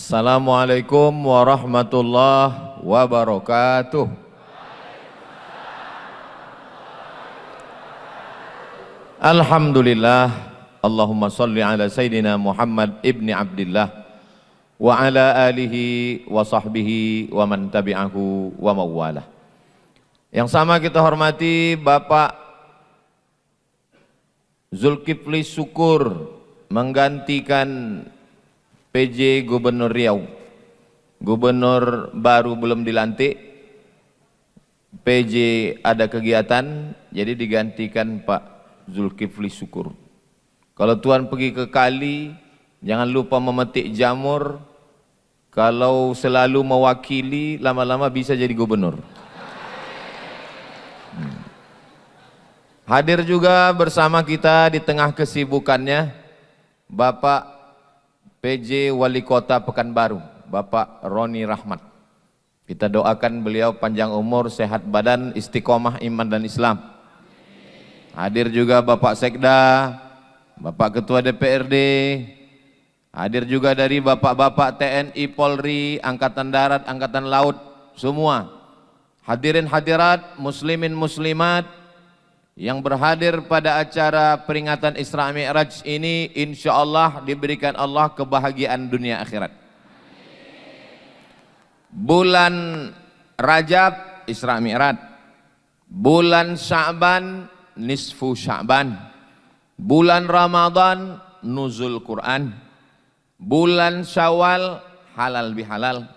Assalamualaikum warahmatullahi wabarakatuh. Alhamdulillah, Allahumma salli ala Sayyidina Muhammad ibni Abdillah wa ala alihi wa sahbihi wa man tabi'ahu wa mawalah. Yang sama kita hormati Bapak Zulkifli Syukur menggantikan PJ Gubernur Riau. Gubernur baru belum dilantik, PJ ada kegiatan, jadi digantikan Pak Zulkifli Syukur. Kalau Tuan pergi ke kali, jangan lupa memetik jamur. Kalau selalu mewakili, lama-lama bisa jadi gubernur. Hadir juga bersama kita di tengah kesibukannya Bapak PJ Wali Kota Pekanbaru, Bapak Roni Rahmat. Kita doakan beliau panjang umur, sehat badan, istiqomah iman dan Islam. Hadir juga Bapak Sekda, Bapak Ketua DPRD, hadir juga dari Bapak-Bapak TNI, Polri, Angkatan Darat, Angkatan Laut, semua. Hadirin hadirat, muslimin muslimat yang berhadir pada acara peringatan Isra Mi'raj ini, insya Allah diberikan Allah kebahagiaan dunia akhirat. Bulan Rajab Isra Mi'raj, bulan Sya'ban nisfu Sya'ban, bulan Ramadan nuzul Quran, bulan Syawal halal bihalal,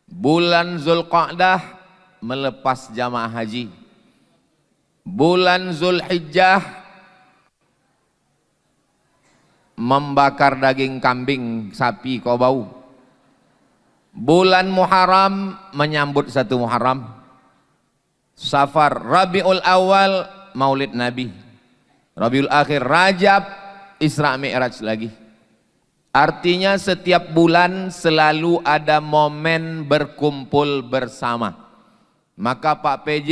bulan Zulqa'dah melepas jamaah haji, bulan Zulhijjah membakar daging kambing, sapi, kau bau, bulan Muharram menyambut 1 Muharram, Safar, Rabiul Awal Maulid Nabi, Rabiul Akhir, Rajab, Isra Mi'raj lagi. Artinya setiap bulan selalu ada momen berkumpul bersama. Maka Pak PJ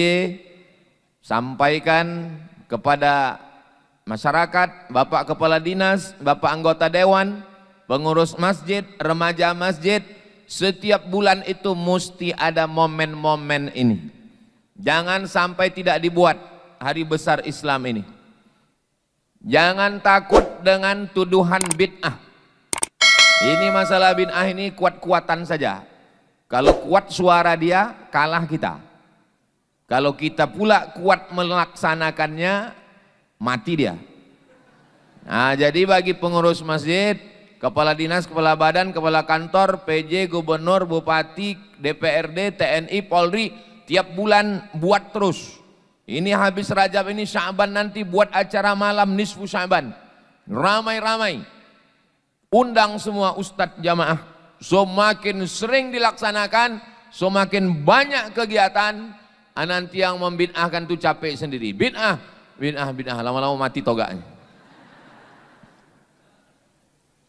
sampaikan kepada masyarakat, Bapak Kepala Dinas, Bapak Anggota Dewan, pengurus masjid, remaja masjid, setiap bulan itu mesti ada momen-momen ini. Jangan sampai tidak dibuat hari besar Islam ini. Jangan takut dengan tuduhan bid'ah. Ini masalah bid'ah ini kuat-kuatan saja. Kalau kuat suara dia, kalah kita. Kalau kita pula kuat melaksanakannya, mati dia. Nah, jadi bagi pengurus masjid, kepala dinas, kepala badan, kepala kantor, PJ, gubernur, bupati, DPRD, TNI, Polri, tiap bulan buat terus. Ini habis Rajab ini, Sya'ban nanti buat acara malam nisfu Sya'ban. Ramai-ramai. Undang semua ustadz jamaah. Semakin sering dilaksanakan, semakin banyak kegiatan. Nanti yang membid'ahkan itu capek sendiri. Bid'ah, lama-lama mati togaknya.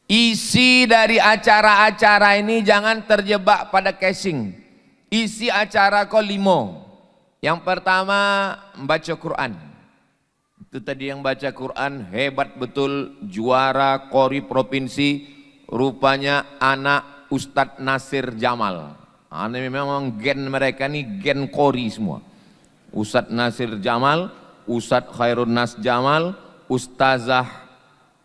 Isi dari acara-acara ini jangan terjebak pada casing. Isi acara kok 5. Yang pertama membaca Quran. Itu tadi yang baca Quran hebat betul, juara Qori provinsi, rupanya anak Ustadz Nasir Jamal. Ini memang gen mereka nih gen Qori semua. Ustadz Nasir Jamal, Ustadz Khairun Nas Jamal, Ustazah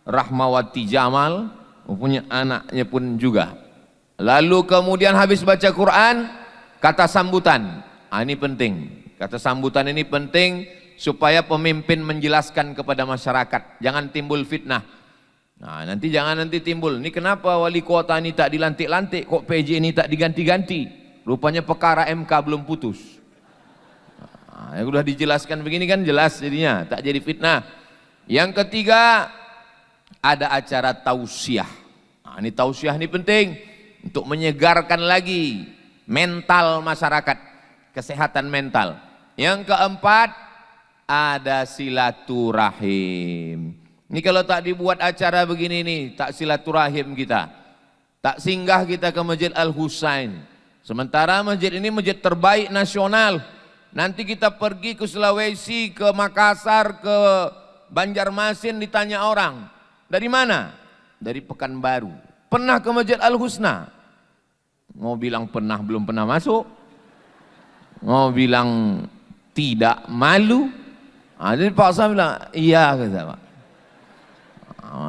Rahmawati Jamal, punya anaknya pun juga. Lalu kemudian habis baca Quran, kata sambutan. Ini penting. Kata sambutan ini penting supaya pemimpin menjelaskan kepada masyarakat. Jangan timbul fitnah. Nah, jangan timbul. Ini kenapa wali kota ini tak dilantik-lantik, kok PJ ini tak diganti-ganti? Rupanya perkara MK belum putus. Nah, yang sudah dijelaskan begini kan jelas jadinya, tak jadi fitnah. Yang ketiga, ada acara tausiah. Nah, ini tausiah ini penting untuk menyegarkan lagi mental masyarakat, kesehatan mental. Yang keempat, ada silaturahim. Ini kalau tak dibuat acara begini nih, tak silaturahim kita. Tak singgah kita ke Masjid Al-Husain. Sementara masjid ini masjid terbaik nasional. Nanti kita pergi ke Sulawesi, ke Makassar, ke Banjarmasin, ditanya orang, dari mana? Dari Pekanbaru. Pernah ke Masjid Al-Husna? Mau bilang pernah belum pernah masuk, mau bilang tidak malu. Jadi Pak Sam bilang iya, kata Pak.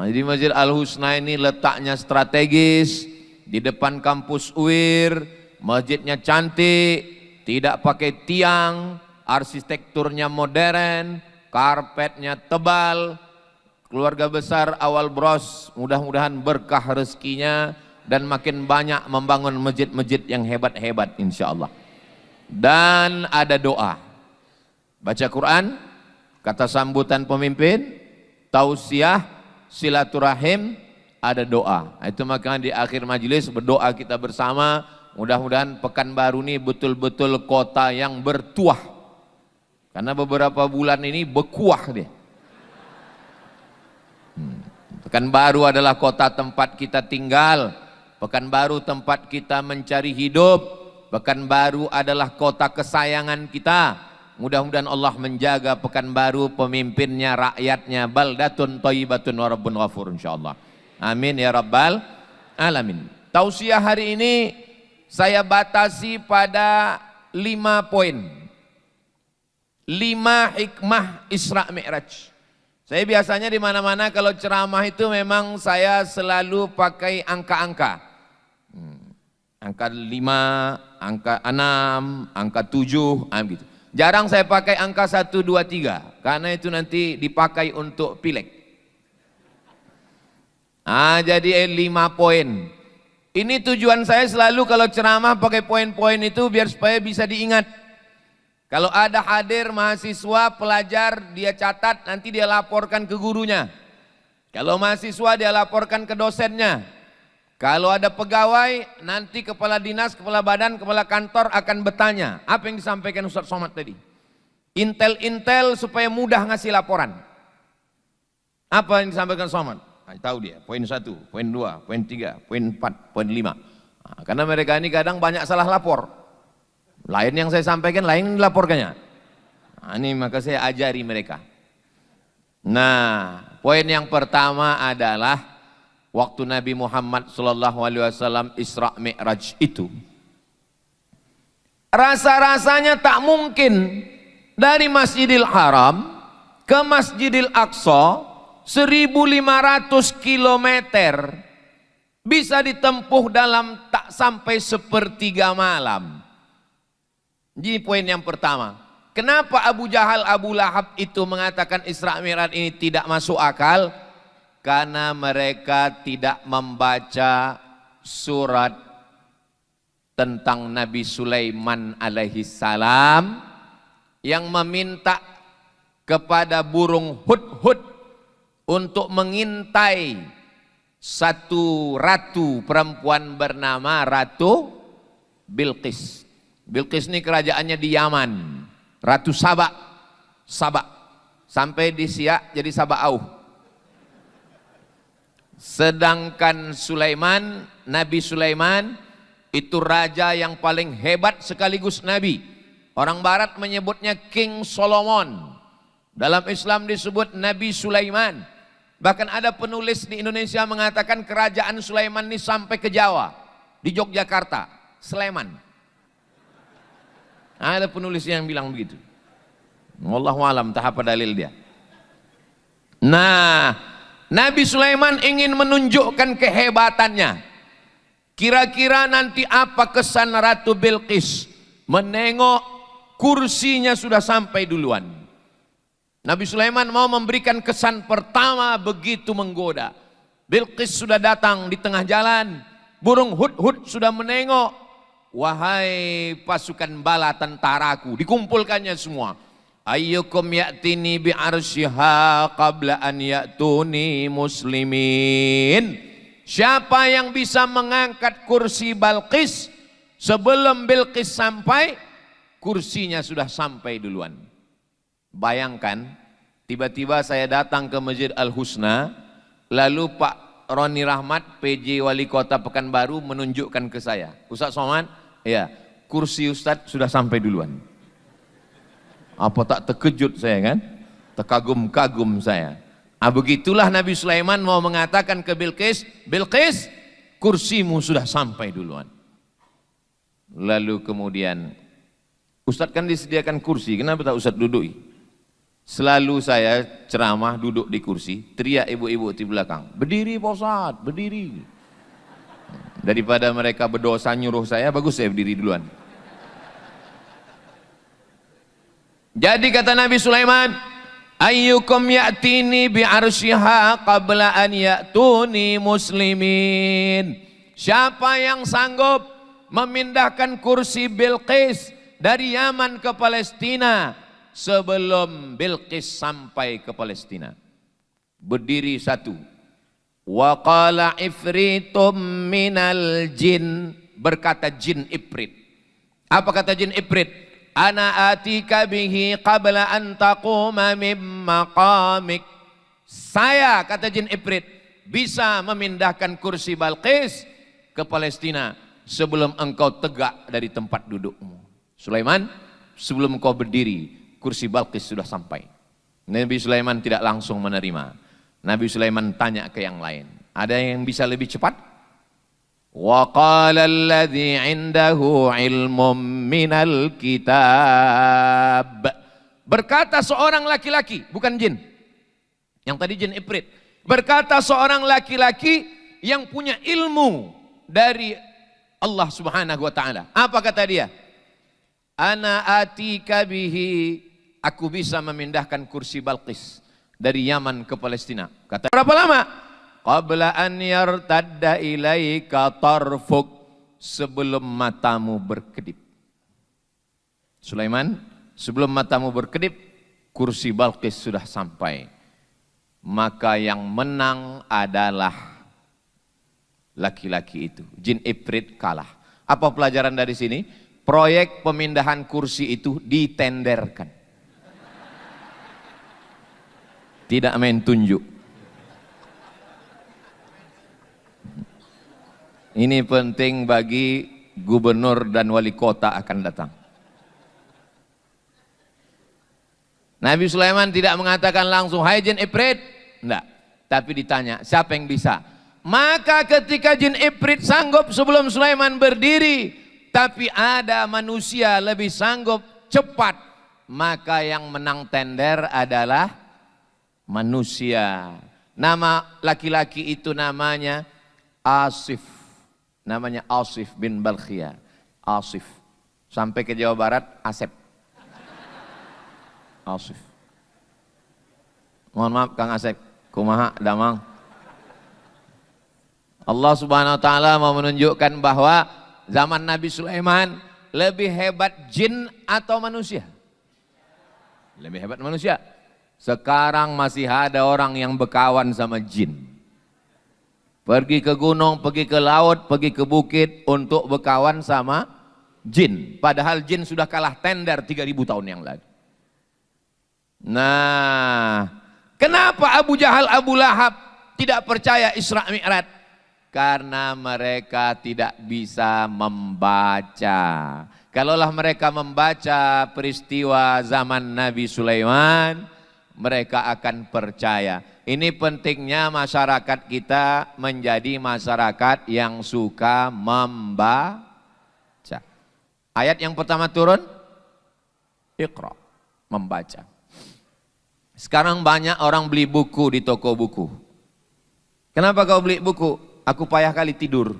Jadi Masjid Al-Husna ini letaknya strategis di depan kampus UIR, masjidnya cantik, tidak pakai tiang, arsitekturnya modern, karpetnya tebal. Keluarga besar awal bros, mudah-mudahan berkah rezekinya dan makin banyak membangun masjid-masjid yang hebat-hebat insya Allah. Dan ada doa, baca Quran, kata sambutan pemimpin, tausiah, silaturahim, ada doa. Itu makanya di akhir majelis berdoa kita bersama, mudah-mudahan Pekanbaru ini betul-betul kota yang bertuah. Karena beberapa bulan ini bekuah dia. Pekanbaru adalah kota tempat kita tinggal, Pekanbaru tempat kita mencari hidup, Pekanbaru adalah kota kesayangan kita. Mudah-mudahan Allah menjaga Pekanbaru, pemimpinnya, rakyatnya, baldatun thayyibatun wa rabbun ghafur insyaallah. Amin ya rabbal alamin. Tausiah hari ini saya batasi pada 5 poin. 5 hikmah Isra Mi'raj. Saya biasanya di mana-mana kalau ceramah itu memang saya selalu pakai angka-angka. Angka 5, angka 6, angka 7, gitu. Jarang saya pakai angka 1, 2, 3, karena itu nanti dipakai untuk pileg. Jadi 5 poin. Ini tujuan saya selalu kalau ceramah pakai poin-poin itu biar supaya bisa diingat. Kalau ada hadir mahasiswa, pelajar, dia catat, nanti dia laporkan ke gurunya. Kalau mahasiswa dia laporkan ke dosennya. Kalau ada pegawai, nanti kepala dinas, kepala badan, kepala kantor akan bertanya, apa yang disampaikan Ustaz Somad tadi? Intel-intel supaya mudah ngasih laporan. Apa yang disampaikan Somad? Tahu dia, poin 1, poin 2, poin 3, poin 4, poin 5. Karena mereka ini kadang banyak salah lapor. Lain yang saya sampaikan, lain dilaporkannya. Ini maka saya ajari mereka. Nah, poin yang pertama adalah waktu Nabi Muhammad SAW Isra Mi'raj itu, rasa-rasanya tak mungkin dari Masjidil Haram ke Masjidil Aqsa 1.500 kilometer bisa ditempuh dalam tak sampai sepertiga malam. Jadi poin yang pertama, kenapa Abu Jahal, Abu Lahab itu mengatakan Isra Mi'raj ini tidak masuk akal? Karena mereka tidak membaca surat tentang Nabi Sulaiman alaihi salam yang meminta kepada burung hudhud untuk mengintai satu ratu perempuan bernama Ratu Bilqis. Bilqis ini kerajaannya di Yaman, Ratu Saba, sampai di Siak jadi Saba'auh. Sedangkan Sulaiman, Nabi Sulaiman itu raja yang paling hebat sekaligus Nabi. Orang Barat menyebutnya King Solomon. Dalam Islam disebut Nabi Sulaiman. Bahkan ada penulis di Indonesia mengatakan kerajaan Sulaiman ini sampai ke Jawa, di Yogyakarta, Sleman. Ada penulis yang bilang begitu. Wallahu alam, tak apa dalil dia. Nah, Nabi Sulaiman ingin menunjukkan kehebatannya. Kira-kira nanti apa kesan Ratu Bilqis menengok kursinya sudah sampai duluan. Nabi Sulaiman mau memberikan kesan pertama begitu menggoda. Bilqis sudah datang di tengah jalan, burung hudhud sudah menengok. Wahai pasukan bala tentaraku, dikumpulkannya semua. Ayyukum ya'tini bi'arsyiha qabla an ya'tuni muslimin. Siapa yang bisa mengangkat kursi Bilqis sebelum Bilqis sampai, kursinya sudah sampai duluan. Bayangkan, tiba-tiba saya datang ke Masjid Al-Husna, lalu Pak Roni Rahmat, PJ Wali Kota Pekanbaru menunjukkan ke saya, Ustaz Somad, ya, kursi Ustaz sudah sampai duluan. Apa tak terkejut saya kan? Terkagum-kagum saya. Begitulah Nabi Sulaiman mau mengatakan ke Bilqis, Bilqis, kursimu sudah sampai duluan. Lalu kemudian, Ustadz kan disediakan kursi, kenapa tak Ustadz duduk? Selalu saya ceramah duduk di kursi, teriak ibu-ibu di belakang, berdiri Pak Ustadz, berdiri. Daripada mereka berdosa nyuruh saya, bagus saya berdiri duluan. Jadi kata Nabi Sulaiman, ayyukum ya'tini bi'arsyiha qabla an ya'tuni muslimin. Siapa yang sanggup memindahkan kursi Bilqis dari Yaman ke Palestina sebelum Bilqis sampai ke Palestina? Berdiri satu. Wa qala ifritum minal jin, berkata jin ifrit. Apa kata jin ifrit? Ana atika bihi qabla an taquma mim maqamik. Saya, kata jin ifrit, bisa memindahkan kursi Bilqis ke Palestina sebelum engkau tegak dari tempat dudukmu. Sulaiman, sebelum engkau berdiri, kursi Bilqis sudah sampai. Nabi Sulaiman tidak langsung menerima. Nabi Sulaiman tanya ke yang lain, ada yang bisa lebih cepat? Wa qala alladhi indahu ilmum minal kitab. Berkata seorang laki-laki, bukan jin. Yang tadi jin ifrit. Berkata seorang laki-laki yang punya ilmu dari Allah Subhanahu wa taala. Apa kata dia? Ana atika bihi, aku bisa memindahkan kursi Bilqis dari Yaman ke Palestina. Kata berapa lama? Qabla an yartadda ilaika tarfuk, sebelum matamu berkedip. Sulaiman, sebelum matamu berkedip, kursi Bilqis sudah sampai. Maka yang menang adalah laki-laki itu. Jin ifrit kalah. Apa pelajaran dari sini? Proyek pemindahan kursi itu ditenderkan. Tidak main tunjuk. Ini penting bagi gubernur dan wali kota akan datang. Nabi Sulaiman tidak mengatakan langsung, hai jin ifrit. Enggak. Tapi ditanya, siapa yang bisa? Maka ketika jin ifrit sanggup sebelum Sulaiman berdiri, tapi ada manusia lebih sanggup cepat, maka yang menang tender adalah manusia. Nama laki-laki itu namanya Asif. Namanya Asif bin Balkhia. Asif. Sampai ke Jawa Barat, Asep. Asif. Mohon maaf Kang Asep. Kumaha, damang. Allah Subhanahu wa taala mau menunjukkan bahwa zaman Nabi Sulaiman lebih hebat jin atau manusia? Lebih hebat manusia. Sekarang masih ada orang yang berkawan sama jin. Pergi ke gunung, pergi ke laut, pergi ke bukit untuk berkawan sama jin. Padahal jin sudah kalah tender 3000 tahun yang lalu. Nah, kenapa Abu Jahal, Abu Lahab tidak percaya Isra Mi'raj? Karena mereka tidak bisa membaca. Kalaulah mereka membaca peristiwa zaman Nabi Sulaiman, mereka akan percaya. Ini pentingnya masyarakat kita menjadi masyarakat yang suka membaca. Ayat yang pertama turun, Iqra, membaca. Sekarang banyak orang beli buku di toko buku. Kenapa kau beli buku? Aku payah kali tidur.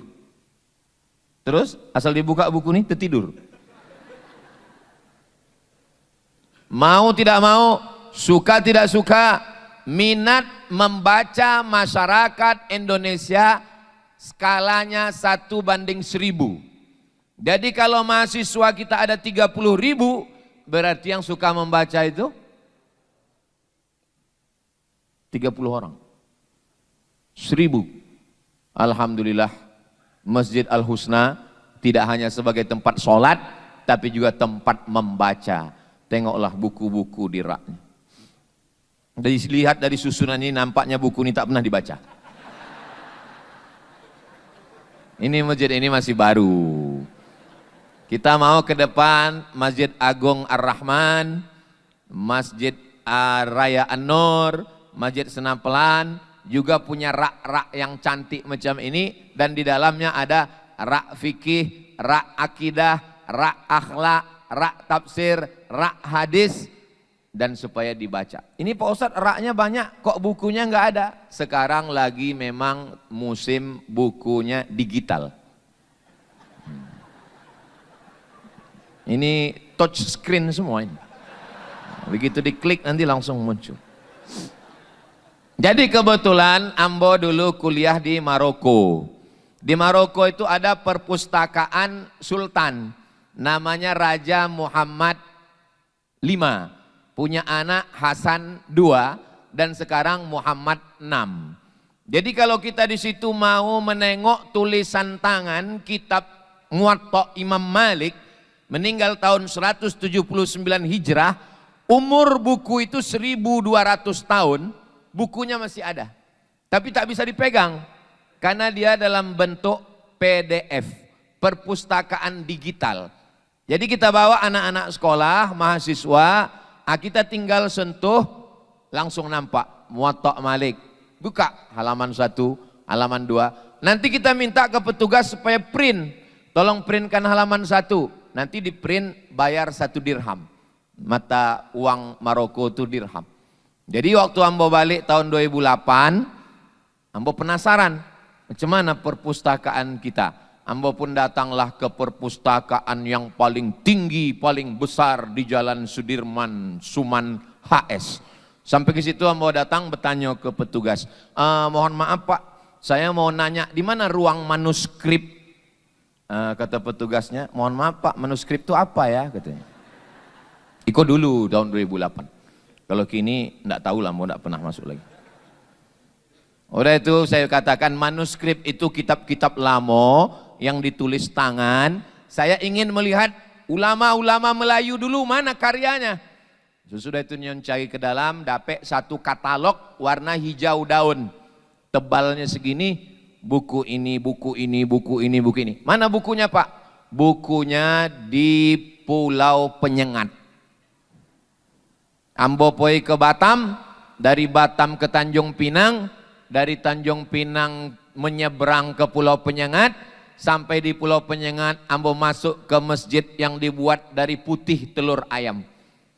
Terus asal dibuka buku ini tertidur. Mau tidak mau, suka tidak suka, minat membaca masyarakat Indonesia skalanya 1:1000. Jadi kalau mahasiswa kita ada 30.000, berarti yang suka membaca itu 30 orang. 1000. Alhamdulillah, Masjid Al-Husna tidak hanya sebagai tempat sholat, tapi juga tempat membaca. Tengoklah buku-buku di raknya. Dilihat dari susunan ini, nampaknya buku ini tak pernah dibaca. Ini masjid ini masih baru. Kita mau ke depan Masjid Agung Ar-Rahman, Masjid Raya An-Nur, Masjid Senapelan, juga punya rak-rak yang cantik macam ini, dan di dalamnya ada rak fikih, rak akidah, ra akhlak, ra tafsir, ra hadis, dan supaya dibaca. Ini Pak Ustadz ra-nya banyak, kok bukunya nggak ada? Sekarang lagi memang musim bukunya digital. Ini touch screen semua ini. Begitu diklik nanti langsung muncul. Jadi kebetulan Ambo dulu kuliah di Maroko. Di Maroko itu ada perpustakaan sultan. Namanya Raja Muhammad V. Punya anak Hasan II dan sekarang Muhammad VI. Jadi kalau kita di situ mau menengok tulisan tangan kitab Muwatta Imam Malik, meninggal tahun 179 Hijrah, umur buku itu 1200 tahun, bukunya masih ada. Tapi tak bisa dipegang karena dia dalam bentuk PDF, perpustakaan digital. Jadi kita bawa anak-anak sekolah, mahasiswa, kita tinggal sentuh, langsung nampak Muwatta Malik. Buka halaman 1, halaman 2. Nanti kita minta ke petugas supaya print. Tolong printkan halaman 1. Nanti di print bayar 1 dirham. Mata uang Maroko itu dirham. Jadi waktu Ambo balik tahun 2008, Ambo penasaran macam mana perpustakaan kita. Ambo pun datanglah ke perpustakaan yang paling tinggi, paling besar di Jalan Sudirman, Suman HS. Sampai ke situ Ambo datang bertanya ke petugas, mohon maaf Pak, saya mau nanya di mana ruang manuskrip? Kata petugasnya, mohon maaf Pak, manuskrip itu apa ya? Katanya. Iko dulu tahun 2008. Kalau kini enggak tahu lah, Ambo enggak pernah masuk lagi. Udah itu saya katakan manuskrip itu kitab-kitab lama yang ditulis tangan. Saya ingin melihat ulama-ulama Melayu dulu mana karyanya. Sesudah itu nyoncai ke dalam, dapat satu katalog warna hijau daun. Tebalnya segini, buku ini, buku ini, buku ini, buku ini. Mana bukunya Pak? Bukunya di Pulau Penyengat. Ambo poi ke Batam, dari Batam ke Tanjung Pinang, dari Tanjung Pinang menyeberang ke Pulau Penyengat, sampai di Pulau Penyengat Ambo masuk ke masjid yang dibuat dari putih telur ayam.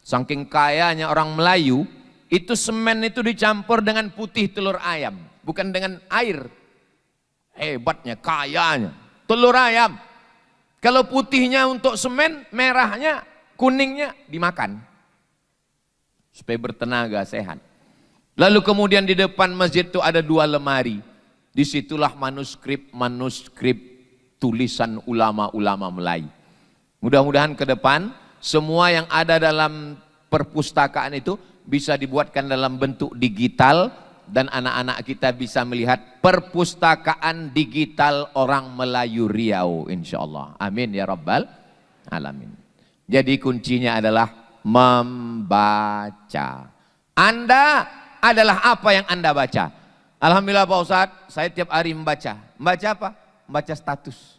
Saking kayanya orang Melayu, itu semen itu dicampur dengan putih telur ayam, bukan dengan air. Hebatnya, kayanya, telur ayam. Kalau putihnya untuk semen, merahnya, kuningnya dimakan. Supaya bertenaga, sehat. Lalu kemudian di depan masjid itu ada 2 lemari. Disitulah manuskrip tulisan ulama-ulama Melayu. Mudah-mudahan ke depan semua yang ada dalam perpustakaan itu bisa dibuatkan dalam bentuk digital dan anak-anak kita bisa melihat perpustakaan digital orang Melayu Riau insyaallah. Amin ya rabbal alamin. Jadi kuncinya adalah membaca. Anda adalah apa yang Anda baca. Alhamdulillah Pak Ustadz, saya tiap hari membaca. Membaca apa? Membaca status.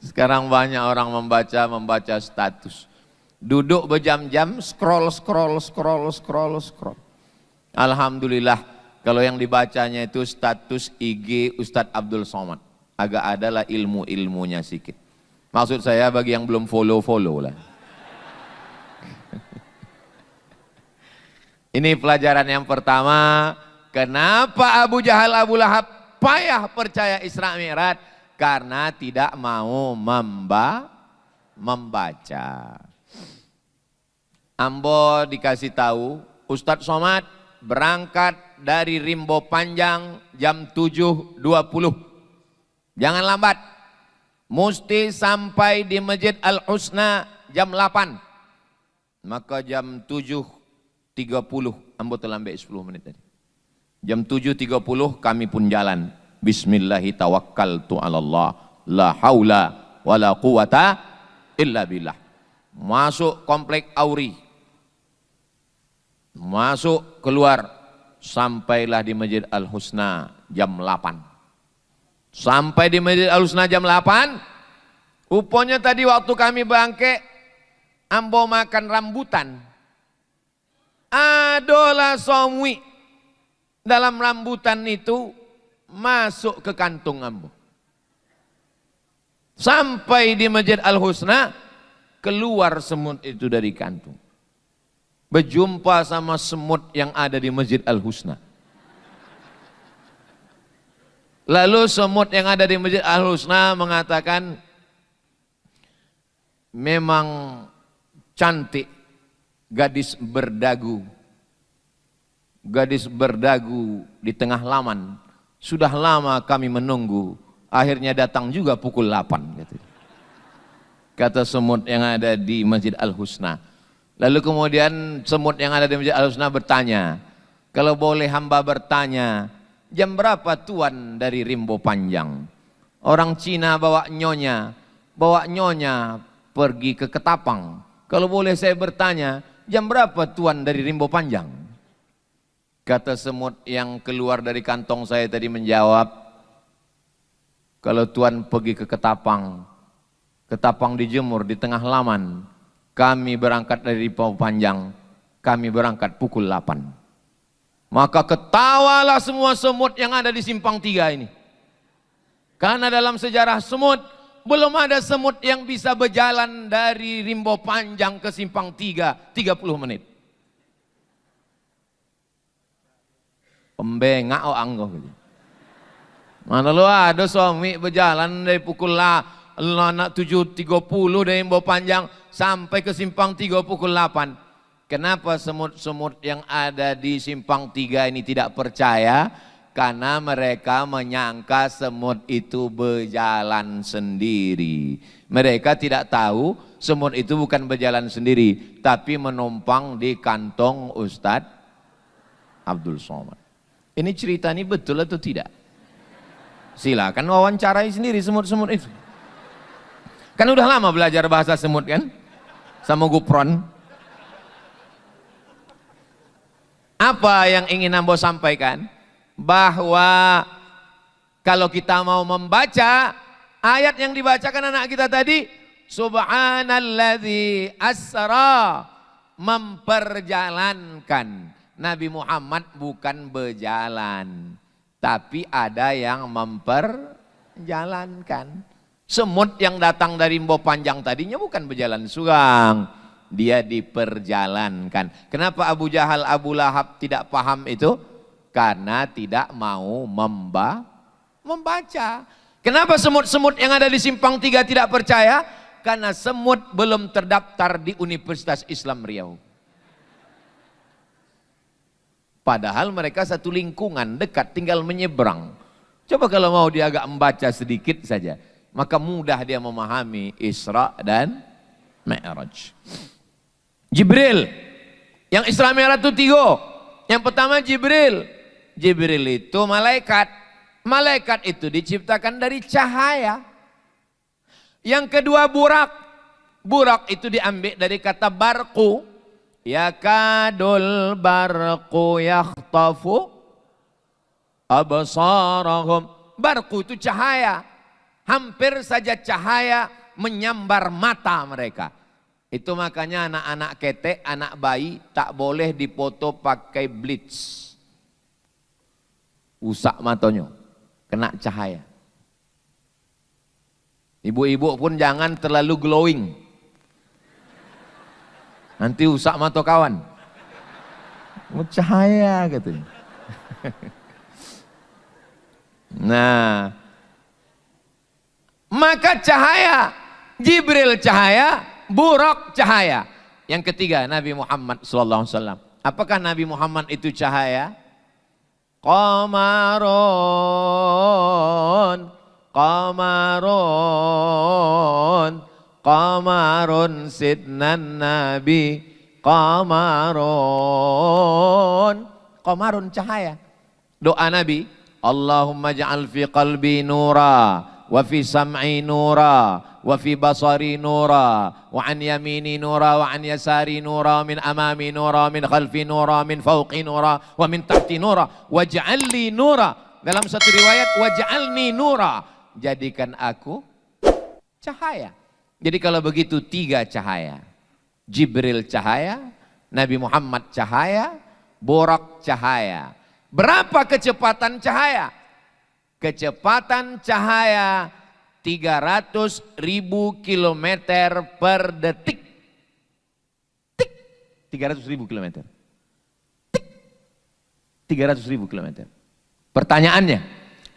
Sekarang banyak orang membaca status. Duduk berjam-jam, scroll. Alhamdulillah, kalau yang dibacanya itu status IG Ustadz Abdul Somad. Agak adalah ilmu-ilmunya sedikit. Maksud saya bagi yang belum follow lah. Ini pelajaran yang pertama, kenapa Abu Jahal, Abu Lahab payah percaya Isra Mi'raj? Karena tidak mau membaca. Ambo dikasih tahu, Ustadz Somad berangkat dari Rimbo Panjang jam 7.20. Jangan lambat. Mesti sampai di Masjid Al-Husna jam 8. Maka jam 7.30 Ambo terlambat 10 menit tadi. Jam 7.30 kami pun jalan. Bismillahi tawakkaltu ala Allah. La haula wa la quwata illa billah. Masuk komplek Auri. Masuk keluar. Sampailah di Masjid Al-Husna jam 8. Sampai di Masjid Al-Husna jam 8. Rupanya tadi waktu kami bangke, Ambo makan rambutan. Adola somwi. Dalam rambutan itu masuk ke kantung ambo. Sampai di Masjid Al-Husna, keluar semut itu dari kantung. Berjumpa sama semut yang ada di Masjid Al-Husna. Lalu semut yang ada di Masjid Al-Husna mengatakan, memang cantik gadis berdagu. Gadis berdagu di tengah laman. Sudah lama kami menunggu. Akhirnya datang juga pukul 8. Kata semut yang ada di Masjid Al-Husna. Lalu kemudian semut yang ada di Masjid Al-Husna bertanya, kalau boleh hamba bertanya, jam berapa tuan dari Rimbo Panjang? Orang Cina bawa nyonya pergi ke Ketapang. Kalau boleh saya bertanya, jam berapa tuan dari Rimbo Panjang? Kata semut yang keluar dari kantong saya tadi menjawab, kalau tuan pergi ke Ketapang dijemur di tengah laman, kami berangkat dari Rimbo Panjang, kami berangkat pukul 8. Maka ketawalah semua semut yang ada di Simpang 3 ini. Karena dalam sejarah semut, belum ada semut yang bisa berjalan dari Rimbo Panjang ke Simpang 3, 30 menit. Pembengak anggo gitu. Mana lu ada suami berjalan dari pukul 7.30 dari Rimbo Panjang sampai ke Simpang 3 pukul 8. Kenapa semut-semut yang ada di Simpang 3 ini tidak percaya? Karena mereka menyangka semut itu berjalan sendiri. Mereka tidak tahu semut itu bukan berjalan sendiri, tapi menumpang di kantong Ustadz Abdul Somad. Ini cerita ini betul atau tidak? Silakan wawancarai sendiri semut-semut itu. Kan udah lama belajar bahasa semut kan? Sama Gupron. Apa yang ingin Ambo sampaikan? Bahwa kalau kita mau membaca ayat yang dibacakan anak kita tadi, Subhanalladzi asra, memperjalankan. Nabi Muhammad bukan berjalan, tapi ada yang memperjalankan. Semut yang datang dari Rimbo Panjang tadinya bukan berjalan surang, dia diperjalankan. Kenapa Abu Jahal, Abu Lahab tidak paham itu? Karena tidak mau membaca. Kenapa semut-semut yang ada di Simpang 3 tidak percaya? Karena semut belum terdaftar di Universitas Islam Riau. Padahal mereka satu lingkungan dekat, tinggal menyeberang. Coba kalau mau dia agak membaca sedikit saja, maka mudah dia memahami Isra dan Mi'raj. Jibril, yang Isra Mi'raj itu 3. Yang pertama Jibril. Jibril itu malaikat. Malaikat itu diciptakan dari cahaya. Yang kedua Burak. Burak itu diambil dari kata barqu. Yakadul barqu yakhtafu absarahum. Barqu itu cahaya. Hampir saja cahaya menyambar mata mereka. Itu makanya anak-anak ketek, anak bayi tak boleh dipoto pakai bleach. Usak matanya, kena cahaya. Ibu-ibu pun jangan terlalu glowing. Nanti usak mata kawan. Cahaya katanya. Nah, maka cahaya, Jibril cahaya, Burak cahaya. Yang ketiga Nabi Muhammad SAW. Apakah Nabi Muhammad itu cahaya? Qamarun, qamarun, qamarun sidnan Nabi, qamarun. Qamarun cahaya. Doa Nabi, Allahumma ja'al fi qalbi nura, wa fi sam'i nura, wa fi basari nura, wa an yamini nura, wa an yasari nura, min amami nura, min khalfi nura, min fawqi nura, wa min tahti nura, waj'alli nura. Dalam satu riwayat, waj'alni nura, jadikan aku cahaya. Jadi kalau begitu 3 cahaya. Jibril cahaya, Nabi Muhammad cahaya, Burak cahaya. Berapa kecepatan cahaya? kecepatan cahaya 300.000 kilometer per detik. Tik, 300.000 kilometer. Tik, 300.000 kilometer. Pertanyaannya,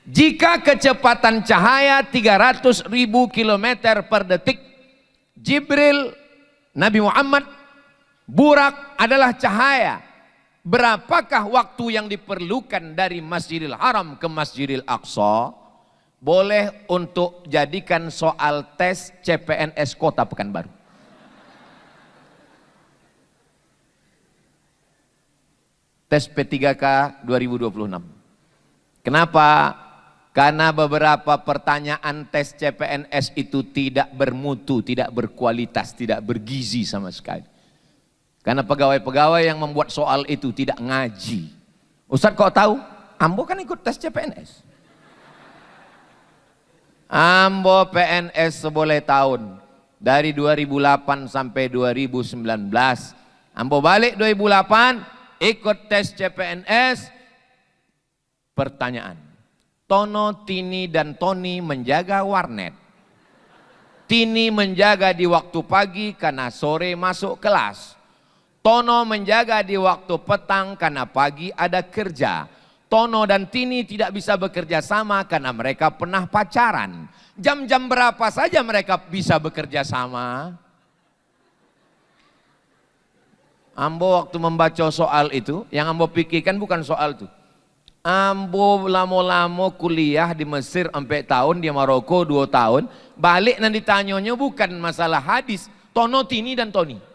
jika kecepatan cahaya 300.000 kilometer per detik, Jibril, Nabi Muhammad, Burak adalah cahaya. Berapakah waktu yang diperlukan dari Masjidil Haram ke Masjidil Aqsa? Boleh untuk jadikan soal tes CPNS Kota Pekanbaru. Tes P3K 2026. Kenapa? Karena beberapa pertanyaan tes CPNS itu tidak bermutu, tidak berkualitas, tidak bergizi sama sekali. Karena pegawai-pegawai yang membuat soal itu tidak ngaji. Ustadz kok tahu? Ambo kan ikut tes CPNS. Ambo PNS seboleh tahun. Dari 2008 sampai 2019. Ambo balik 2008, ikut tes CPNS. Pertanyaan. Tono, Tini, dan Tony menjaga warnet. Tini menjaga di waktu pagi karena sore masuk kelas. Tono menjaga di waktu petang karena pagi ada kerja. Tono dan Tini tidak bisa bekerja sama karena mereka pernah pacaran. Jam-jam berapa saja mereka bisa bekerja sama? Ambo waktu membaca soal itu, yang Ambo pikirkan bukan soal itu. Ambo lamo-lamo kuliah di Mesir sampai tahun, di Maroko 2 tahun. Balik nanti tanyanya bukan masalah hadis. Tono, Tini, dan Tony.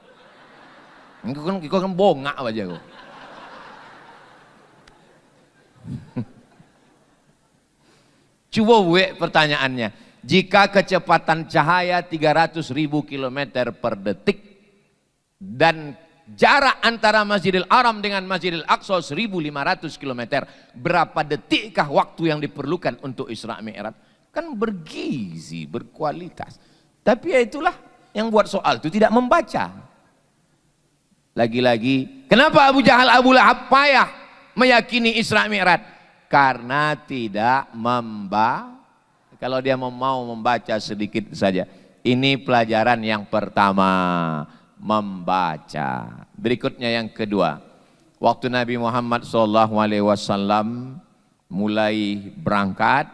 Kau kan bongak aja kau. Coba buat pertanyaannya. Jika kecepatan cahaya 300.000 km per detik dan jarak antara Masjidil Haram dengan Masjidil Aqsa 1.500 km, berapa detikkah waktu yang diperlukan untuk Isra Mi'raj? Kan bergizi, berkualitas. Tapi ya itulah yang buat soal itu tidak membaca. Lagi-lagi, kenapa Abu Jahal, Abu Lahab payah meyakini Isra Mi'raj? Karena tidak membaca. Kalau dia mau membaca sedikit saja. Ini pelajaran yang pertama, membaca. Berikutnya yang kedua, waktu Nabi Muhammad SAW mulai berangkat,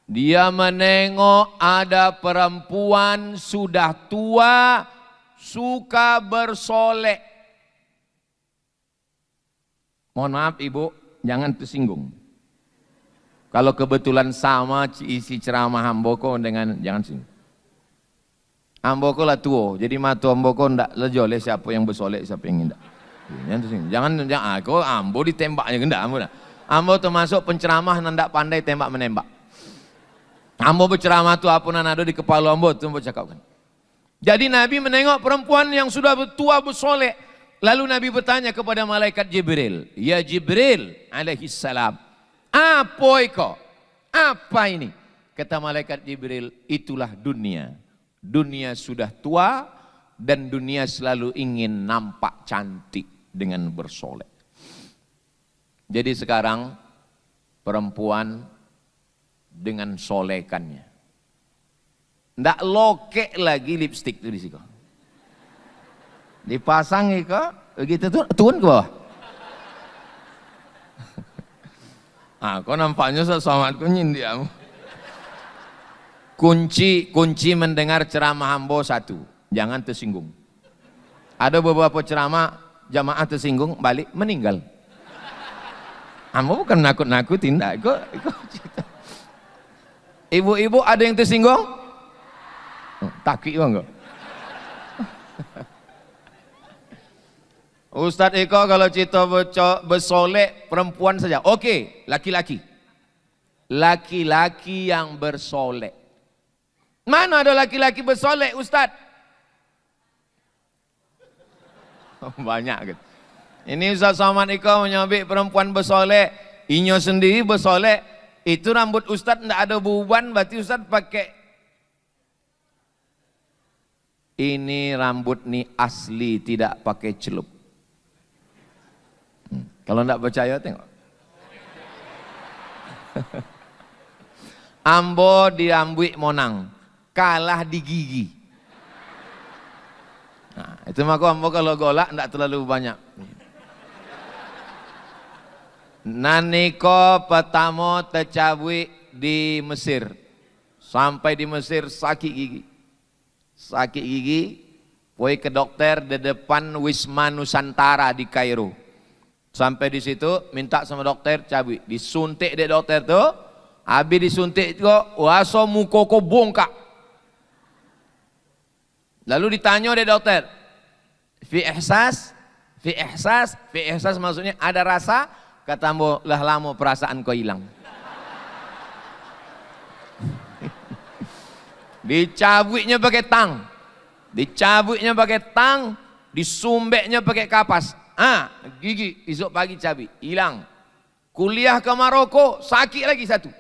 dia menengok ada perempuan sudah tua, suka bersolek. Mohon maaf ibu, jangan tersinggung. Kalau kebetulan sama isi ceramah Amboko dengan jangan singgung. Amboko lah tua, jadi matu Amboko ndak lejoleh siapa yang bersolek, siapa yang tidak. Jangan aku Ambo ditembaknya gendak Ambo. Ambo termasuk penceramah ndak pandai tembak menembak. Ambo berceramah tu apa nanado di kepala Ambo tu Ambo cakapkan. Jadi Nabi menengok perempuan yang sudah tua bersolek. Lalu Nabi bertanya kepada malaikat Jibril, ya Jibril alaihi salam, apa iko? Apa ini? Kata malaikat Jibril, itulah dunia. Dunia sudah tua dan dunia selalu ingin nampak cantik dengan bersolek. Jadi sekarang perempuan dengan solekannya. Ndak lokek lagi lipstik itu di situ. Dipasang ke begitu tuh turun ke bawah. Kau nampaknya sesamat kau nyindiamu. Kunci mendengar ceramah Ambo satu, jangan tersinggung. Ada beberapa ceramah jamaah tersinggung balik meninggal. Ambo bukan nakut-nakutin, Ibu-ibu ada yang tersinggung? Takik bang kok. Ustadz Eko kalau cerita bersolek perempuan saja. Oke, laki-laki. Laki-laki yang bersolek. Mana ada laki-laki bersolek Ustadz? Banyak gitu. Ini Ustadz Somad Eko menyabik perempuan bersolek. Inyo sendiri bersolek. Itu rambut Ustadz tidak ada beban, berarti Ustadz pakai. Ini rambut nih asli, tidak pakai celup. Kalau tidak percaya tengok. Ambo diambil monang, kalah di gigi. Nah, itu maka ambo kalau golak tidak terlalu banyak. Naniko pertama tercabui di Mesir. Sampai di Mesir sakit gigi. Sakit gigi, pergi ke dokter di depan Wisma Nusantara di Kairo. Sampai di situ minta sama dokter cabut, disuntik deh dokter tuh. Habis disuntik itu, waso mukoko bongkak. Lalu ditanya deh dokter, fi ihsas maksudnya ada rasa? Kata ambo, lah lama perasaan kau hilang. Dicabutnya pakai tang, disumbeknya pakai kapas. Gigi esok pagi cabut, hilang. Kuliah ke Maroko, sakit lagi satu.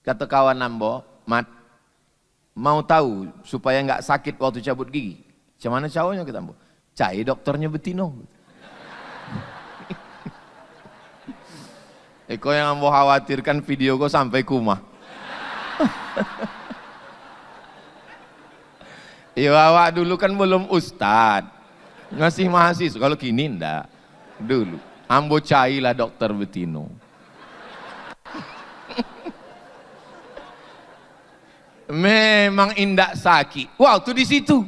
Kata kawan ambo, Mat, mau tahu supaya nggak sakit waktu cabut gigi? Macam mana caranya kata ambo? Cari dokternya betino. Eko yang ambo khawatirkan video kau sampai kumah. Ya awak dulu kan belum ustad, ngasih mahasiswa. Kalau kini ndak. Dulu ambo cailah dokter betino. Memang indak sakit. Waktu di situ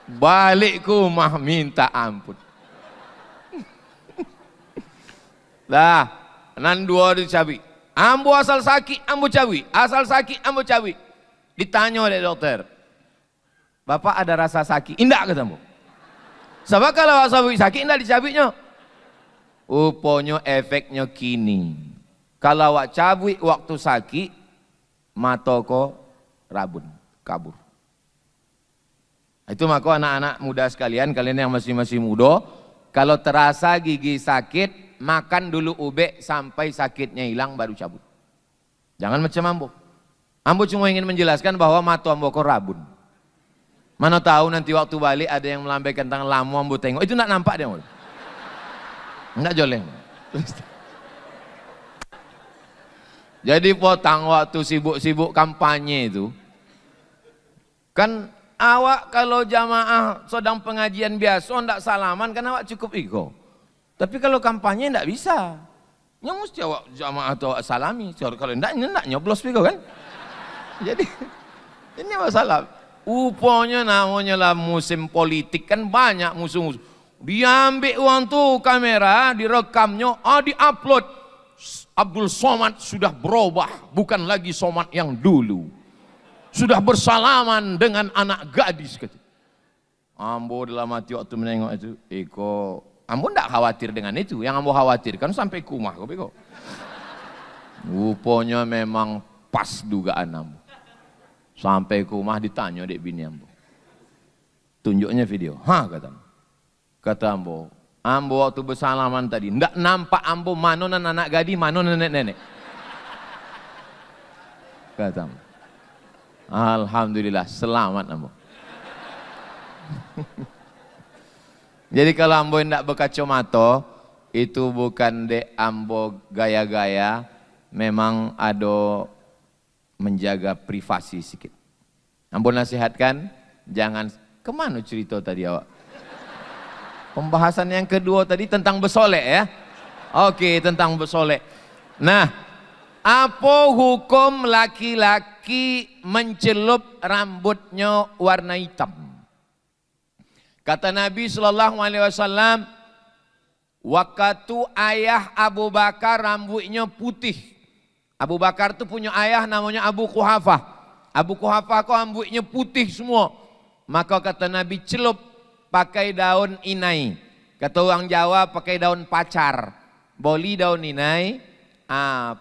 balik ke rumah minta ampun. Lah, nan dua dicabi. Ambo asal sakit, ambo cawi. Asal sakit, ambo cawi. Ditanya oleh dokter, Bapak ada rasa sakit? Indak kata ambo. Sebab kalau asal sakit indak dicabiknya. Rupanya efeknya kini. Kalau awak cabik waktu sakit, mata ko rabun, kabur. Itu maka anak-anak muda sekalian, kalian yang masih muda, kalau terasa gigi sakit, makan dulu ube sampai sakitnya hilang baru cabut. Jangan macam ambo. Ambo cuma ingin menjelaskan bahwa mata ambo ko rabun. Mana tahu nanti waktu balik ada yang melambaikan tangan lamu ambo tengok, itu nak nampak dia. Enggak joleng. Jadi potang waktu sibuk-sibuk kampanye itu, kan awak kalau jamaah sedang pengajian biasa ndak salaman kan awak cukup ego. Tapi kalau kampanye ndak bisa, yang mesti awak jamaah atau awak salami. Kalau ndak nyoblos ego kan. Jadi ini masalah. Upanya namanya lah musim politik kan banyak musuh-musuh. Diambil uang tuh kamera, direkamnya, diupload. Abdul Somad sudah berubah, bukan lagi Somad yang dulu. Sudah bersalaman dengan anak gadis. Ambo dalam hati waktu menengok itu, ambo tidak khawatir dengan itu. Yang ambo khawatirkan sampai kumah. Rupanya memang pas dugaan ambo. Sampai kumah ditanya dek bini ambo. Tunjuknya video. Kata ambo. Ambo waktu bersalaman tadi, ndak nampak ambo mana anak gadis, mana nenek-nenek. Kata ambo. Alhamdulillah, selamat ambo. Jadi kalau ambo ndak berkacamata, itu bukan dek ambo gaya-gaya, memang ada menjaga privasi sedikit. Ambo nasihatkan, jangan, kemana cerita tadi awak? Pembahasan yang kedua tadi tentang bersolek ya. Oke, tentang bersolek. Nah, apa hukum laki-laki mencelup rambutnya warna hitam? Kata Nabi SAW, waktu ayah Abu Bakar rambutnya putih. Abu Bakar itu punya ayah namanya Abu Quhafah. Abu Quhafah kok rambutnya putih semua. Maka kata Nabi, celup pakai daun inai. Kata orang Jawa pakai daun pacar. Boli daun inai,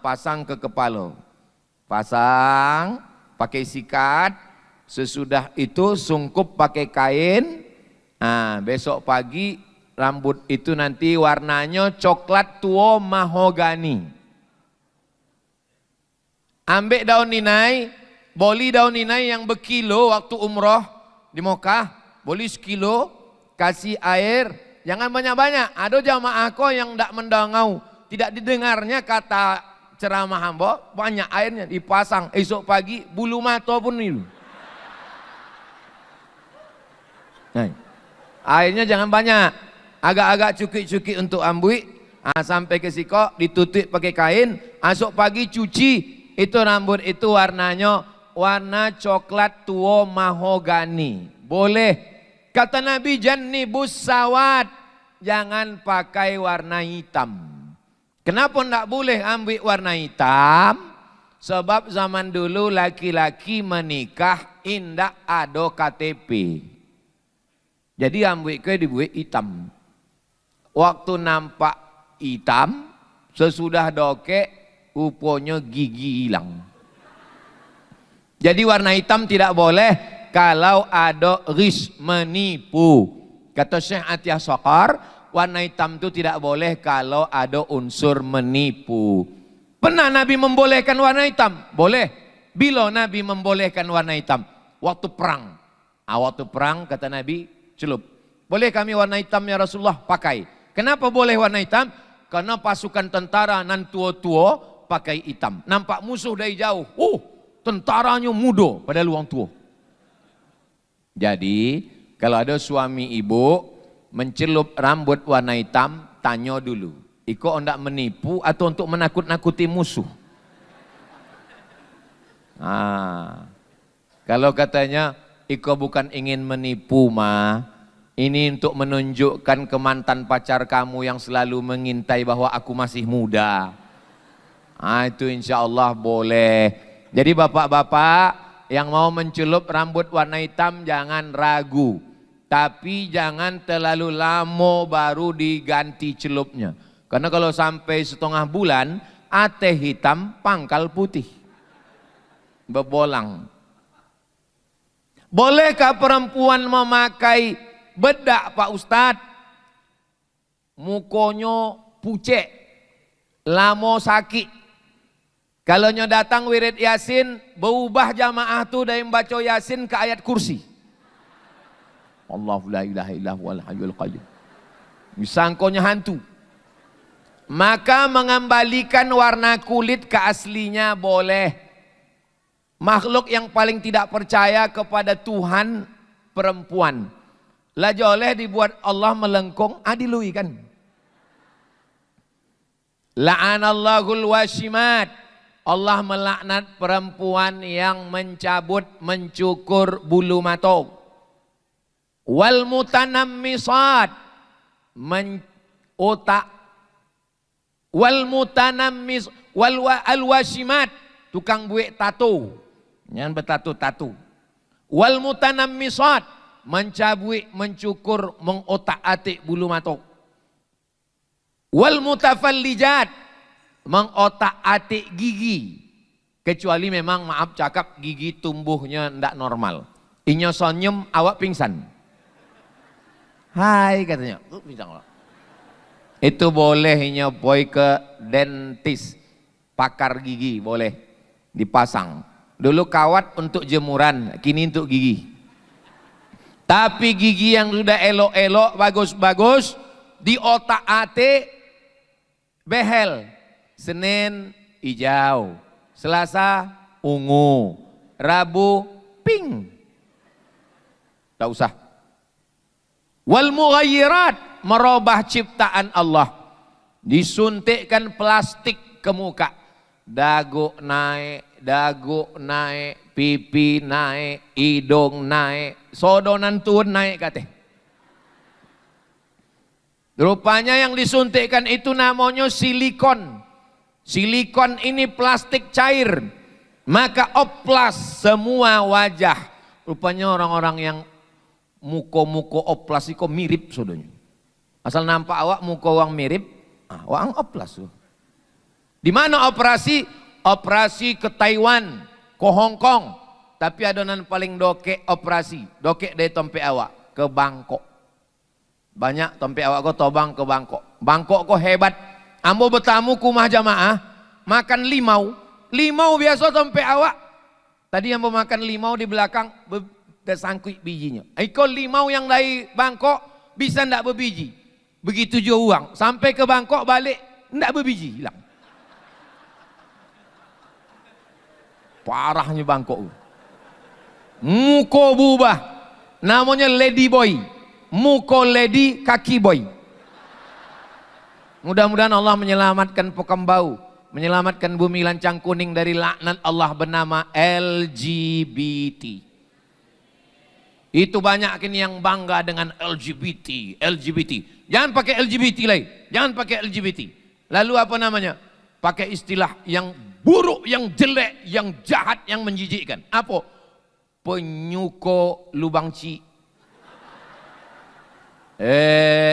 pasang ke kepala. Pasang, pakai sikat. Sesudah itu sungkup pakai kain. Besok pagi rambut itu nanti warnanya coklat tua mahogani. Ambil daun inai, boli daun inai yang berkilo waktu umroh di Mekah, boli sekilo, kasih air, jangan banyak-banyak. Ada jamaah kau yang tidak mendangau, tidak didengarnya kata ceramah hamba, banyak airnya dipasang, esok pagi bulu mata pun itu. Nah, airnya jangan banyak, agak-agak cukik-cukik untuk ambui, sampai ke siko, ditutup pakai kain, esok pagi cuci, itu rambut itu warnanya warna coklat tua mahogani. Boleh. Kata Nabi, jannibus sawat, jangan pakai warna hitam. Kenapa tidak boleh ambil warna hitam? Sebab zaman dulu laki-laki menikah indak ada KTP. Jadi ambil ke dibuat hitam. Waktu nampak hitam, sesudah dokek, rupanya gigi hilang. Jadi warna hitam tidak boleh kalau ada ris, menipu. Kata Syekh Atiyah Saqar, warna hitam itu tidak boleh kalau ada unsur menipu. Pernah Nabi membolehkan warna hitam? Boleh. Bila Nabi membolehkan warna hitam? Waktu perang. Waktu perang kata Nabi, celup. Boleh kami warna hitam ya Rasulullah? Pakai. Kenapa boleh warna hitam? Karena pasukan tentara nan tua-tua pakai hitam. Nampak musuh dari jauh. Tentaranya muda pada luang tua. Jadi kalau ada suami ibu mencelup rambut warna hitam, tanya dulu. Iko hendak menipu atau untuk menakut-nakuti musuh? Kalau katanya Iko bukan ingin menipu ma, ini untuk menunjukkan ke mantan pacar kamu yang selalu mengintai bahwa aku masih muda. Itu insya Allah boleh. Jadi bapak-bapak yang mau mencelup rambut warna hitam jangan ragu. Tapi jangan terlalu lama baru diganti celupnya. Karena kalau sampai setengah bulan, ateh hitam, pangkal putih. Bebolang. Bolehkah perempuan memakai bedak Pak Ustadz? Mukonya pucet, lamo sakit. Kalau nyo datang wirid Yasin, berubah jamaah tu dari membaca Yasin ke ayat kursi. Allahu la ilaha illa huwal hayyul qayyum. Misangkonya hantu. Maka mengembalikan warna kulit ke aslinya boleh. Makhluk yang paling tidak percaya kepada Tuhan perempuan. Lah boleh dibuat Allah melengkung, adilui kan. La'anallahul washimat. Allah melaknat perempuan yang mencabut, mencukur bulu mata. Wal mutanammisat, otak. Wal mutanammis, wal washimat, tukang buat tato. Yang bertato-tato. Wal mutanammisat, mencabut, mencukur, mengotak-atik bulu mata. Wal mutafallijat, mengotak-atik gigi, kecuali memang maaf cakap gigi tumbuhnya tidak normal. Inyo sonyem awak pingsan. Hai katanya, pingsan. Itu boleh inyo boy ke dentis, pakar gigi boleh dipasang. Dulu kawat untuk jemuran, kini untuk gigi. Tapi gigi yang sudah elok-elok, bagus-bagus, diotak-atik, behel. Senin hijau, Selasa ungu, Rabu pink. Tak usah. Wal mughayyirat, merubah ciptaan Allah. Disuntikkan plastik ke muka. Dagu naik, pipi naik, hidung naik, sodonan turun naik katanya. Rupanya yang disuntikkan itu namanya silikon. Silikon ini plastik cair, maka oplas semua wajah. Rupanya orang-orang yang muko-muko oplas itu mirip sudahnya. Asal nampak awak muka orang mirip, orang oplas. Di mana operasi? Operasi ke Taiwan, ke Hong Kong. Tapi adonan paling dokek operasi, dokek dari tempat awak ke Bangkok. Banyak tempat awak kau tobang ke Bangkok. Bangkok kau hebat. Ambo bertamu kumah jamaah, makan limau. Limau biasa tempe awak. Tadi ambo makan limau di belakang, tersangkut bijinya. Iko limau yang dari Bangkok bisa ndak berbiji. Begitu juga uang. Sampai ke Bangkok balik, Nggak berbiji, hilang. Parahnya bangkok. Muko berubah. Namanya lady boy. Muko lady, kaki boy. Mudah-mudahan Allah menyelamatkan Pekembau, menyelamatkan bumi lancang kuning dari laknat Allah bernama LGBT. Itu banyak ini yang bangga dengan LGBT. Jangan pakai LGBT lagi. Jangan pakai LGBT. Lalu apa namanya? Pakai istilah yang buruk, yang jelek, yang jahat, yang menjijikkan. Apa? Penyuko lubang ci.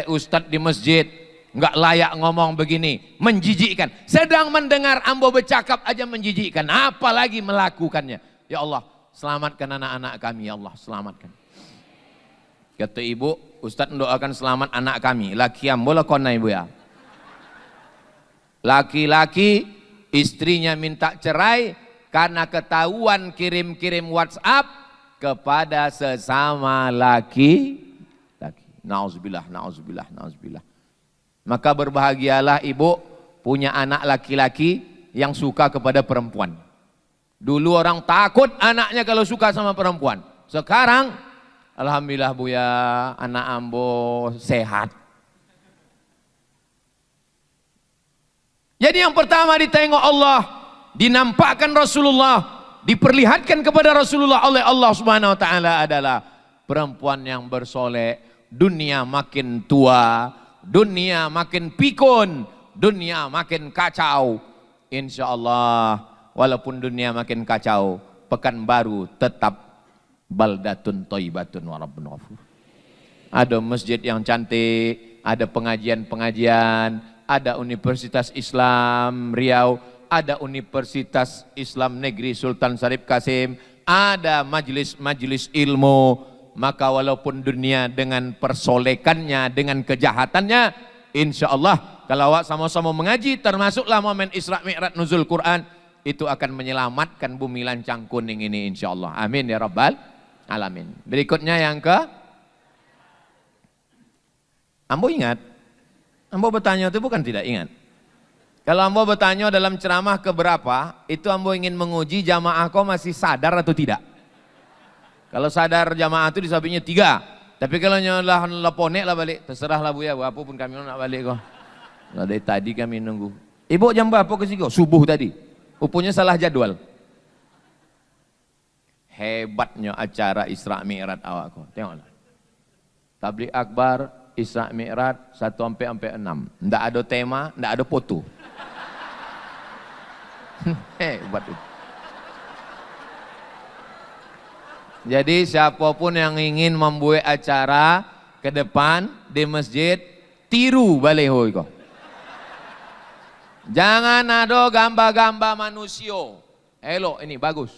Ustadz di masjid nggak layak ngomong begini, menjijikkan. Sedang mendengar ambo bercakap aja menjijikkan, apalagi melakukannya. Ya Allah, selamatkan anak-anak kami, ya Allah, selamatkan. Kata ibu, Ustadz mendoakan selamat anak kami. Laki ambo lah kona ibu ya. Laki-laki istrinya minta cerai karena ketahuan kirim-kirim WhatsApp kepada sesama laki. Nauzubillah, nauzubillah, nauzubillah. Maka berbahagialah ibu punya anak laki-laki yang suka kepada perempuan. Dulu orang takut anaknya kalau suka sama perempuan. Sekarang alhamdulillah bu ya, anak ambo sehat. Jadi yang pertama ditengok Allah, dinampakkan Rasulullah, diperlihatkan kepada Rasulullah oleh Allah Subhanahu wa taala adalah perempuan yang bersolek. Dunia makin tua, dunia makin pikun, dunia makin kacau. Insya Allah, walaupun dunia makin kacau, Pekanbaru tetap baldatun thayyibatun wa rabbun ghafur. Ada masjid yang cantik, ada pengajian-pengajian, ada Universitas Islam Riau, ada Universitas Islam Negeri Sultan Syarif Kasim, ada majelis-majelis ilmu. Maka walaupun dunia dengan persolekannya, dengan kejahatannya, insya Allah kalau awak sama-sama mengaji, termasuklah momen Isra Mi'raj nuzul Quran, itu akan menyelamatkan bumi lancang kuning ini insya Allah. Amin ya rabbal alamin. Berikutnya yang ke, ambo ingat, ambo bertanya itu bukan tidak ingat. Kalau ambo bertanya dalam ceramah keberapa, itu ambo ingin menguji jamaah kau masih sadar atau tidak. Kalau sadar jamaah itu disampingnya 3. Tapi kalau nyolah leponek lah balik, terserahlah bu ya, apa pun kami nak balik kok. Nah, dari tadi kami nunggu. Ibu jam berapa ke sini? Subuh tadi. Rupanya salah jadwal. Hebatnya acara Isra Mi'raj awak kok. Tengoklah. Tabligh akbar Isra Mi'raj 1-6. Ndak ada tema, ndak ada foto. Hebat itu. Jadi siapapun yang ingin membuat acara ke depan di masjid, tiru baleho iko. Jangan ada gambar-gambar manusia. Elok ini bagus.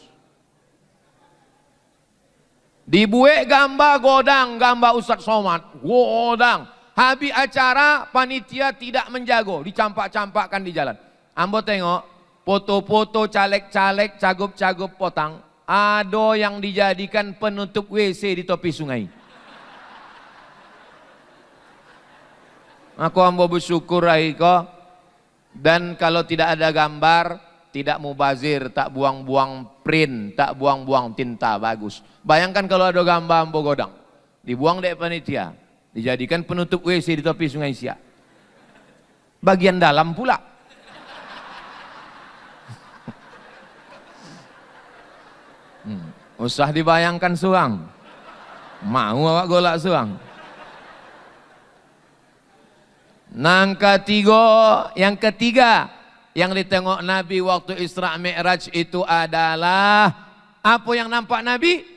Dibuat gambar godang, gambar Ustadz Somad, godang. Habis acara panitia tidak menjago, dicampak-campakkan di jalan. Ambo tengok foto-foto caleg-caleg, cagup-cagup potang. Ada yang dijadikan penutup WC di tepi sungai. Aku ambo bersyukur Aiko. Dan kalau tidak ada gambar, tidak mubazir, tak buang-buang print, tak buang-buang tinta, bagus. Bayangkan kalau ada gambar ambo godang, dibuang dari panitia, dijadikan penutup WC di tepi sungai Siak. Bagian dalam pula. Usah dibayangkan suang. Mau awak golak suang. Yang ketiga yang ditengok Nabi waktu Isra Mi'raj itu adalah apa yang nampak Nabi?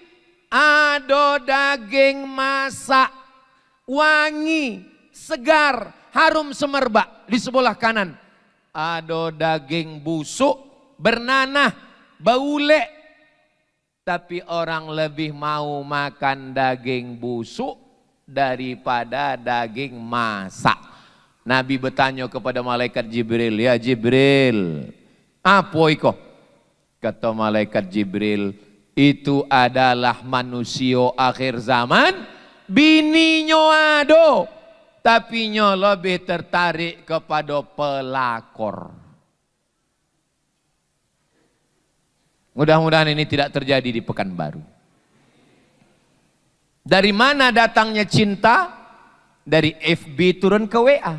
Ada daging masak, wangi, segar, harum semerbak di sebelah kanan. Ada daging busuk, bernanah, bau lek. Tapi orang lebih mau makan daging busuk daripada daging masak. Nabi bertanya kepada malaikat Jibril, ya Jibril, apa itu? Kata malaikat Jibril, itu adalah manusia akhir zaman, bininya ada, tapi nyo lebih tertarik kepada pelakor. Mudah-mudahan ini tidak terjadi di Pekanbaru. Dari mana datangnya cinta? Dari FB turun ke WA.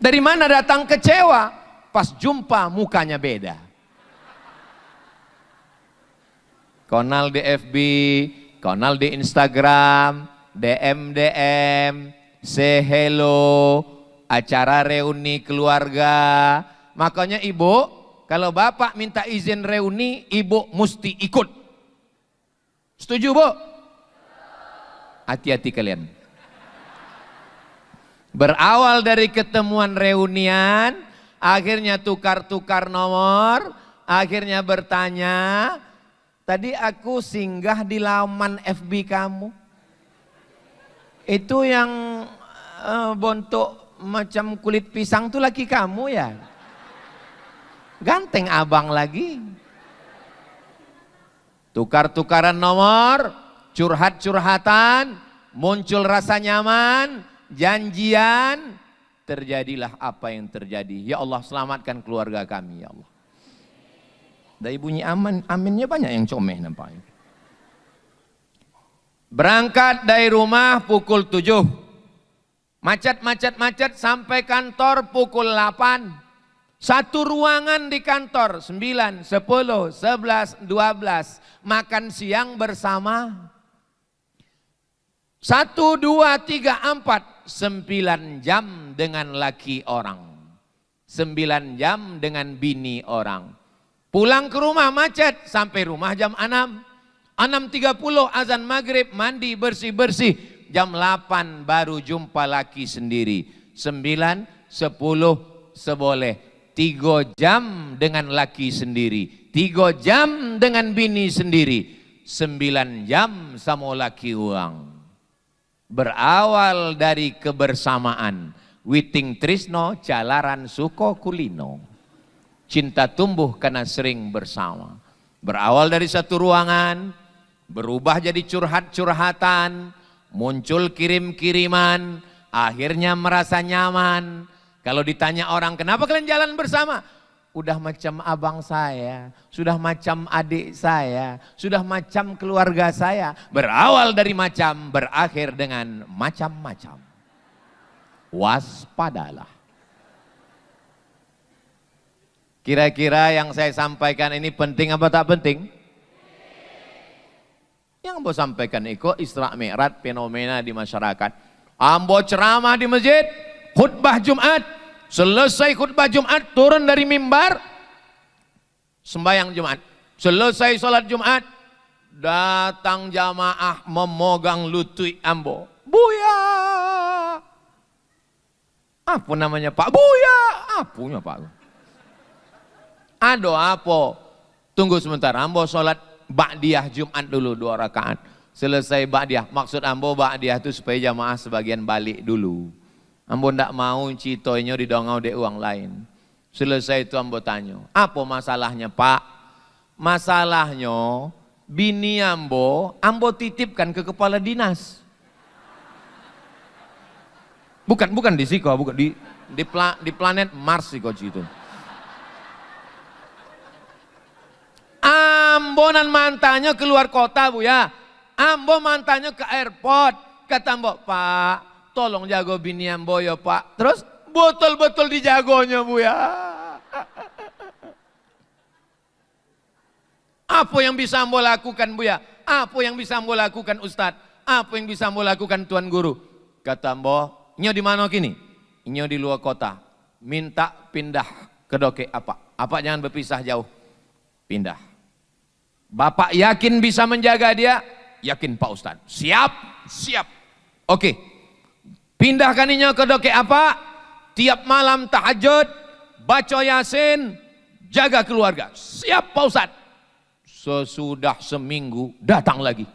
Dari mana datang kecewa? Pas jumpa mukanya beda. Konal di FB, konal di Instagram, DM, say hello, acara reuni keluarga. Makanya ibu, kalau bapak minta izin reuni, ibu mesti ikut. Setuju bu? Hati-hati kalian. Berawal dari ketemuan reunian, akhirnya tukar-tukar nomor, akhirnya bertanya, tadi aku singgah di laman FB kamu. Itu yang bontok macam kulit pisang tuh laki kamu ya? Ganteng abang lagi. Tukar-tukaran nomor, curhat-curhatan, muncul rasa nyaman, janjian, terjadilah apa yang terjadi. Ya Allah, selamatkan keluarga kami ya Allah. Dari bunyi aman, aminnya banyak yang comeh nampaknya. Berangkat dari rumah pukul 7. Macet sampai kantor pukul 8. Satu ruangan di kantor 9, 10, 11, 12. Makan siang bersama. 1, 2, 3, 4. 9 jam dengan laki orang. 9 jam dengan bini orang. Pulang ke rumah macet sampai rumah jam 6. 6.30 azan maghrib, mandi bersih-bersih. Jam 8 baru jumpa laki sendiri. 9, 10 seboleh. 3 jam dengan laki sendiri. 3 jam dengan bini sendiri. 9 jam sama laki uang. Berawal dari kebersamaan. Witing trisno jalaran suko kulino. Cinta tumbuh karena sering bersama. Berawal dari satu ruangan, berubah jadi curhat-curhatan, muncul kirim-kiriman, akhirnya merasa nyaman. Kalau ditanya orang, kenapa kalian jalan bersama? Udah macam abang saya, sudah macam adik saya, sudah macam keluarga saya. Berawal dari macam, berakhir dengan macam-macam. Waspadalah. Kira-kira yang saya sampaikan ini penting apa tak penting? Yang Ambo sampaikan itu Isra Mi'raj, fenomena di masyarakat. Ambo ceramah di masjid, khutbah Jumat, selesai khutbah Jumat turun dari mimbar, sembahyang Jumat. Selesai sholat Jumat, datang jamaah memegang lutut Ambo. Buya! Apa namanya Pak? Buya! Apunya Pak? Ado apa? Tunggu sebentar, Ambo sholat ba'diyah Jumat dulu 2 rakaat. Selesai ba'diyah, maksud Ambo ba'diyah itu supaya jamaah sebagian balik dulu. Ambo ndak mau citoinyo didongau de uang lain. Selesai itu Ambo tanya, apa masalahnya Pak? Masalahnya bini Ambo titipkan ke kepala dinas. Bukan di Siko, bukan di planet Mars Siko itu. Ambo dan mantannya keluar kota bu ya. Ambo mantannya ke airport. Kata Ambo, Pak tolong jago bini Ambo ya Pak. Terus betul-betul dijagonya bu ya. Apa yang bisa Ambo lakukan bu ya? Apa yang bisa Ambo lakukan Ustadz? Apa yang bisa Ambo lakukan Tuan Guru? Kata Ambo, nyo di mana kini? Nyo di luar kota. Minta pindah ke doke apa? Apa jangan berpisah jauh. Pindah. Bapak yakin bisa menjaga dia? Yakin Pak Ustadz. Siap, siap. Oke. Pindahkan inyo ke doke apa? Tiap malam tahajud, baca Yasin, jaga keluarga. Siap Pak Ustadz. Sesudah seminggu datang lagi.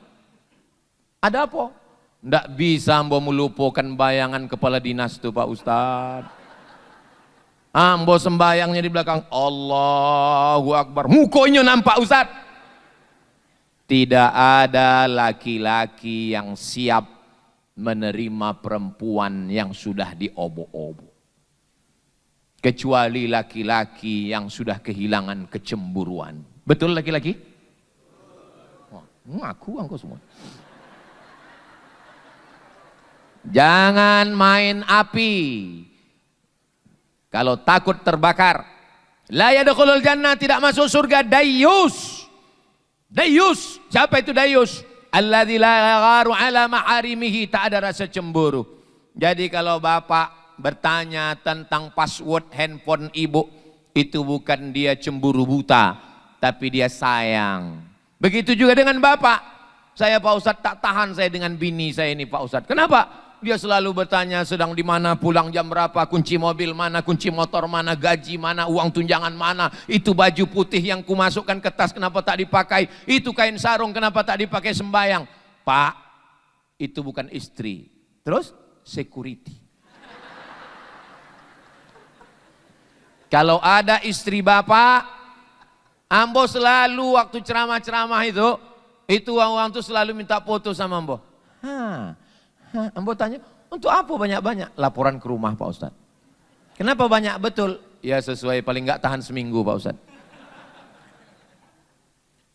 Ada apa? Nggak bisa Ambo melupakan bayangan kepala dinas itu Pak Ustadz. Ambo sembayangnya di belakang. Allahu Akbar. Mukonya nampak Ustadz. Tidak ada laki-laki yang siap menerima perempuan yang sudah diobok-obok. Kecuali laki-laki yang sudah kehilangan kecemburuan. Betul laki-laki? Ngaku engkau semua. Jangan main api. Kalau takut terbakar. La yadkhulul jannah, tidak masuk surga dayus. Dayus, siapa itu dayus? Alladzi la yagharu ala maharimihi, tak ada rasa cemburu. Jadi kalau bapak bertanya tentang password handphone ibu, itu bukan dia cemburu buta, tapi dia sayang. Begitu juga dengan bapak. Saya Pak Ustadz tak tahan saya dengan bini saya ini Pak Ustadz. Kenapa? Dia selalu bertanya sedang di mana, pulang jam berapa, kunci mobil mana, kunci motor mana, gaji mana, uang tunjangan mana, itu baju putih yang kumasukkan ke tas kenapa tak dipakai, itu kain sarung kenapa tak dipakai sembayang. Pak, itu bukan istri. Terus security. Kalau ada istri bapak, ambo selalu waktu ceramah-ceramah itu uang-uang itu selalu minta foto sama ambo. Ambo tanya, untuk apa banyak-banyak? Laporan ke rumah Pak Ustadz. Kenapa banyak? Betul. Ya sesuai, paling nggak tahan seminggu Pak Ustadz.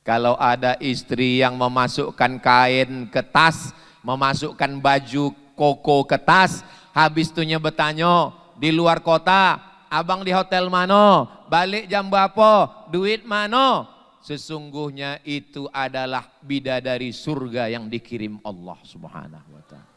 Kalau ada istri yang memasukkan kain ke tas, memasukkan baju koko ke tas, habis itunya bertanya, di luar kota, abang di hotel mana? Balik jam berapa? Duit mana? Sesungguhnya itu adalah bidadari surga yang dikirim Allah Subhanahu wa ta'ala.